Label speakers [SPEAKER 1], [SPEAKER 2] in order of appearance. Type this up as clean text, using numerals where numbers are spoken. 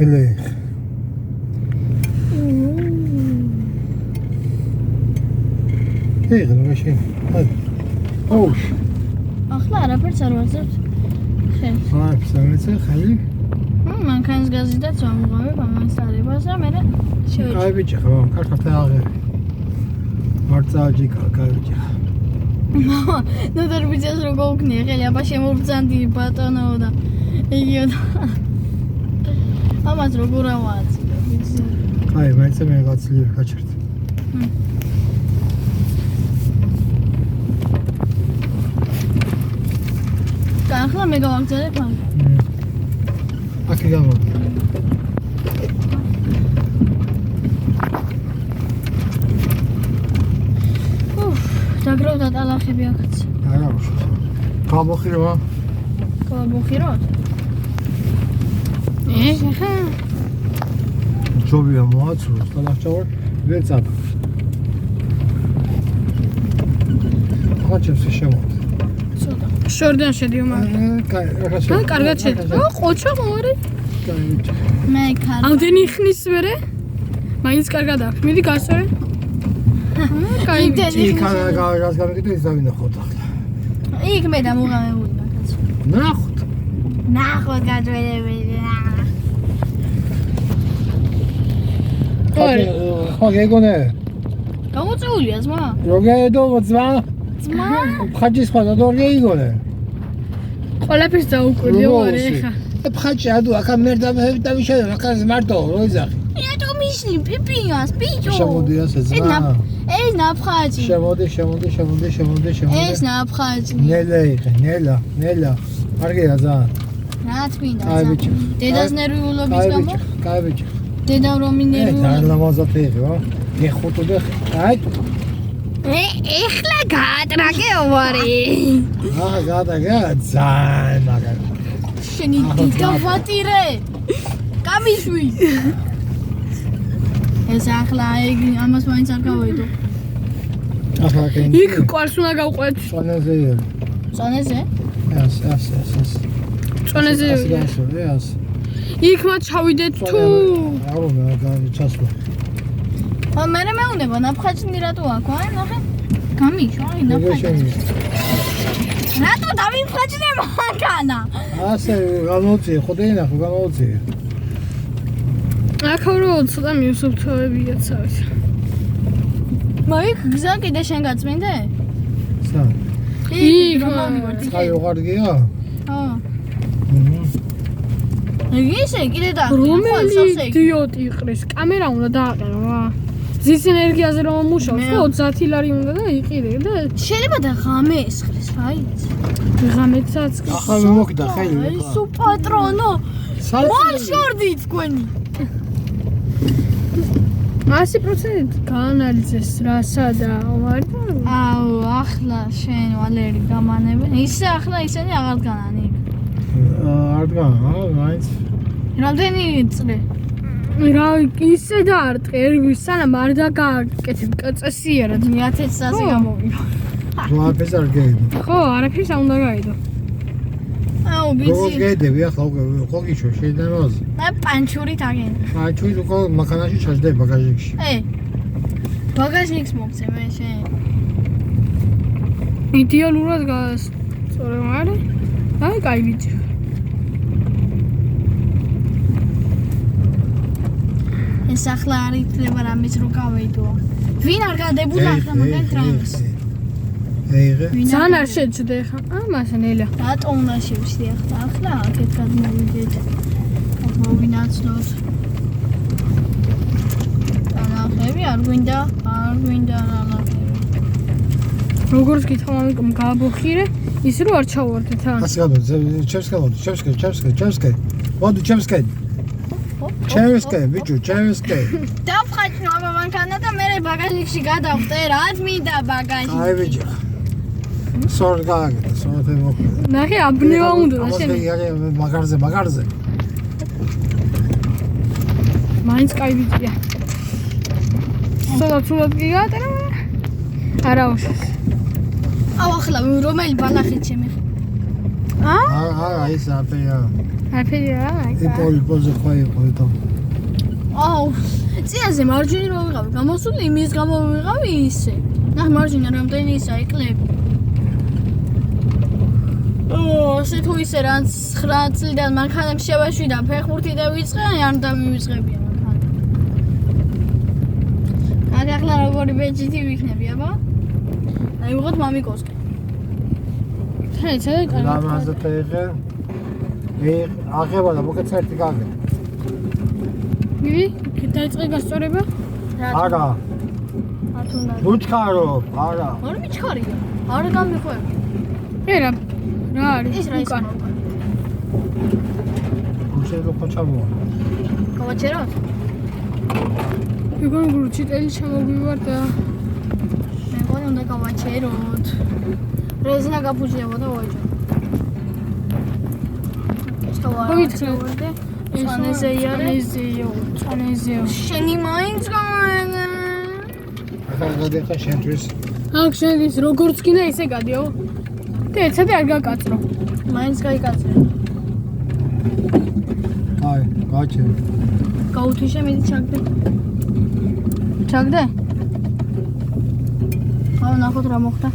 [SPEAKER 1] ელე ეგ ნუში ოუშ
[SPEAKER 2] ახლა არაფერს არ ვაძებთ ხელს
[SPEAKER 1] აი ფსამეცე ხელი
[SPEAKER 2] მანქანის გაზიდაც ვამუღავებ ამას დარებას და მე შევეჭი
[SPEAKER 1] აი ბიჭი ხო კარგად აღე მარცაჯი კაი ბიჭი
[SPEAKER 2] ნუ დარბიძას რო გოგნია ხელი აბა შემოვბრძანდი ბატონო და იგიო ამას როგორ ავაწყე ვიცი
[SPEAKER 1] კაი მაინც მე გაცლი გაჩერდ ახლა მე გავაგზავნებ ამ აკი გავა
[SPEAKER 2] დაგროვდა ტალახები აქაც
[SPEAKER 1] არა გამოხირო
[SPEAKER 2] გავაბოხიროთ ხა
[SPEAKER 1] ჯობია მოაცროს ტალახჭავარ ვეცად ხოჩებს შემოთ
[SPEAKER 2] შორდან შედიო
[SPEAKER 1] კაი
[SPEAKER 2] კარგად შედი ყოჩა მოარი
[SPEAKER 1] კაი ბიჭი
[SPEAKER 2] მე ხარ
[SPEAKER 3] ამდენი ხნის მერე მაინც კარგად აქვს მიდი გასწორე კაი
[SPEAKER 1] იქ გას გამიგდე ის დავინახოთ ახლა
[SPEAKER 2] იქ მე დამუღამებული მაგაც ნახოთ გაძველებელი
[SPEAKER 1] ხო გეგონე
[SPEAKER 2] გამოწეულია ძმა
[SPEAKER 1] როგედო ძმა
[SPEAKER 2] ძმა
[SPEAKER 1] ხაჯის ხვა და როგორ გეგონე
[SPEAKER 3] ყველაფერს დაუკვირდი ვარ ეხა
[SPEAKER 1] ხაჯი ადუ ახლა მერდა დავიშალე ახლა მარტო როიზახი
[SPEAKER 2] ეტო მისლი პიპინას პიჭო
[SPEAKER 1] შემოდი ასე ძმა
[SPEAKER 2] ეს ნაფხაჯი
[SPEAKER 1] შემოდი
[SPEAKER 2] ეს ნაფხაჯი
[SPEAKER 1] ნელა მარგია ზა
[SPEAKER 2] რა თქმა
[SPEAKER 1] კაი ბიჭი
[SPEAKER 2] დედას ნერვიულობის გამო
[SPEAKER 1] კაი ბიჭი
[SPEAKER 2] დედამ რომ მინერვიულობა
[SPEAKER 1] და ლამაზად იღო გეხუტო აი
[SPEAKER 2] ეხლა გაატრაგე ვარი
[SPEAKER 1] აჰა გადაგა ზაი მაგარ
[SPEAKER 2] შენი დიგავატირე გამიშვი ეს ახლა იგი ამას მაინც არ გავეიდო
[SPEAKER 1] ახლა კენ
[SPEAKER 3] იქ ყარს უნდა გავყვეთ
[SPEAKER 1] წონეზე
[SPEAKER 2] წონეზე
[SPEAKER 1] ეს
[SPEAKER 3] წონეზე
[SPEAKER 1] ეს
[SPEAKER 3] იქ მათ ჩავიდეთ თუ
[SPEAKER 1] აუ მე ჩასვა
[SPEAKER 2] მე მეუნება ნაფხაჯნი რატო აქ აი ნახე გამიშვა აი ნაფხაჯნი რატო დავიფხაჯნე მანქანა
[SPEAKER 1] ასე გამოწი ხოდე ნახო გამოწი
[SPEAKER 3] აქაურო ცოტა მიუსუფთავებია ცავით
[SPEAKER 2] მაიქ გზა კიდე შენ გაწმინდე
[SPEAKER 1] სა
[SPEAKER 3] იქ
[SPEAKER 1] ხაი უღარგია
[SPEAKER 2] ხო ისე კიდე და
[SPEAKER 3] რომელი იდიოტი იყრის კამერა უნდა დააყენო რა ზის ენერგიაზე რომ მუშაობს ხო 30 ლარი უნდა და იყიდე და
[SPEAKER 2] შეიძლება და ღამე ესხლეს რაიც
[SPEAKER 3] ღამეცაც
[SPEAKER 1] ახლა მე მოკიდა ხელი
[SPEAKER 2] აი სუ პატრონო მან შორდი თქვენი
[SPEAKER 3] 100% გაანალიზეს რასა და ვარ
[SPEAKER 2] აუ ახლა შენ ვალერი გამანები ისე ახლა ისინი აღარ დგანანი
[SPEAKER 1] არ დგანა მაინც
[SPEAKER 2] რამდენი წლე
[SPEAKER 3] რა ისე დაარტყე ერგვის სანამ არ დაგაკეთებ წესიერად
[SPEAKER 2] 1000 წელზე გამოვიდა
[SPEAKER 1] ვაფეს არ გეიდო
[SPEAKER 3] ხო არაფერს არ უნდა გაიდო
[SPEAKER 2] აუ
[SPEAKER 1] როგორ
[SPEAKER 2] ბიცი
[SPEAKER 1] გეიდები ახლა ხო გიჩვე შეიძლება
[SPEAKER 2] მე პანჩურით აგენ
[SPEAKER 1] აი ჩვენ უკვე მანქანაში ჩაჯდები ბაგაჟში
[SPEAKER 2] ბაგაჟნიკს მოგცე მე შენ
[SPEAKER 3] იდეალურად გასწორე მარე აი კაი ბიჭი
[SPEAKER 2] ეს ახლა არ ითვლება რამის რო გავეიდო ვინ არ გადებულა ახლა მაგალ ტრამს
[SPEAKER 1] ეიღე
[SPEAKER 3] ძალიან არ შეჭდე ხა ამასე ნელა
[SPEAKER 2] რატო უნდა შევშდი ახლა აქეთ გადმოვიდეთ მოვინაცნოთ ანახები არ გვინდა ანახები
[SPEAKER 3] როგორც გითხა მამიკომ გააბოხირე ის რო არ ჩავარდე თან
[SPEAKER 1] ასე გამოდი ჩემსკე მოდი ჩემსკე ბიჭო ჩემსკე
[SPEAKER 2] დავხაჭნო აბა მანქანა და მე ბაგაჟში გადავხტე რაც მინდა ბაგაჟში
[SPEAKER 1] აი ბიჭო სორგაგე სორთე მოხდა
[SPEAKER 3] ნახე აბნევა უნდა და შენ
[SPEAKER 1] მაგარზე
[SPEAKER 3] მაინც კაი ბიჭია სულაც გიგატერა არა უშავს
[SPEAKER 2] აუ ახლა რომელი ბალახით შემეხ
[SPEAKER 1] აა ის აპეა
[SPEAKER 3] არაფერი რა
[SPEAKER 1] პოლზე ხო იყო და
[SPEAKER 2] აუ, წიაზე მარჯვენი რო ვიღავი, გამოსული იმის გამო ვიღავი ისე. ნახე მარჯვენა რამდენი ისა იკლები. ასე თუ ისე რაც 9 წლიდან მანქანებს შევაშვიდა ფეხბურთი და ვიწყე, არ დამივიწყებია მანქანა. ახლა როგორი ბეჯითი ვიქნები, აბა? აიღოთ მამიკოსკი.
[SPEAKER 3] ხაი, ცოტა კარგი.
[SPEAKER 1] ლამაზად ეღე. აღება და მოკეც ერთი გაგე.
[SPEAKER 3] მივი, დაიწყე გასწორება?
[SPEAKER 1] არა,
[SPEAKER 2] არ თუნდა.
[SPEAKER 1] უჩქარო, არა.
[SPEAKER 2] არ მიჩქარია. არ გამიხვევი.
[SPEAKER 3] რა არის?
[SPEAKER 2] ის რა ის
[SPEAKER 3] უკან.
[SPEAKER 1] შეიძლება ხო ჩამოვა.
[SPEAKER 2] გავაჩეროთ?
[SPEAKER 3] მეგონი გურჩიტელი ჩამოგვივარ და
[SPEAKER 2] მეგონი უნდა გავაჩეროთ. რეზინა გაფუჭდებოდა ვაჭო.
[SPEAKER 3] მოვითხრე.
[SPEAKER 2] წანეზე იარე.
[SPEAKER 3] წანეზეო.
[SPEAKER 2] შენი მაინც გამანა.
[SPEAKER 1] ახლა გადაიხა შენთვის.
[SPEAKER 3] აქ შედის როგორც კი და ისე გადიო. და ერთად არ გაკაწრო.
[SPEAKER 2] მაინც გაიკაცრე.
[SPEAKER 1] აი, გაჩერე.
[SPEAKER 2] გაუთიშე მიდი ჩაგდე. ჩაგდე? აუ ნახოთ რა მოხდა.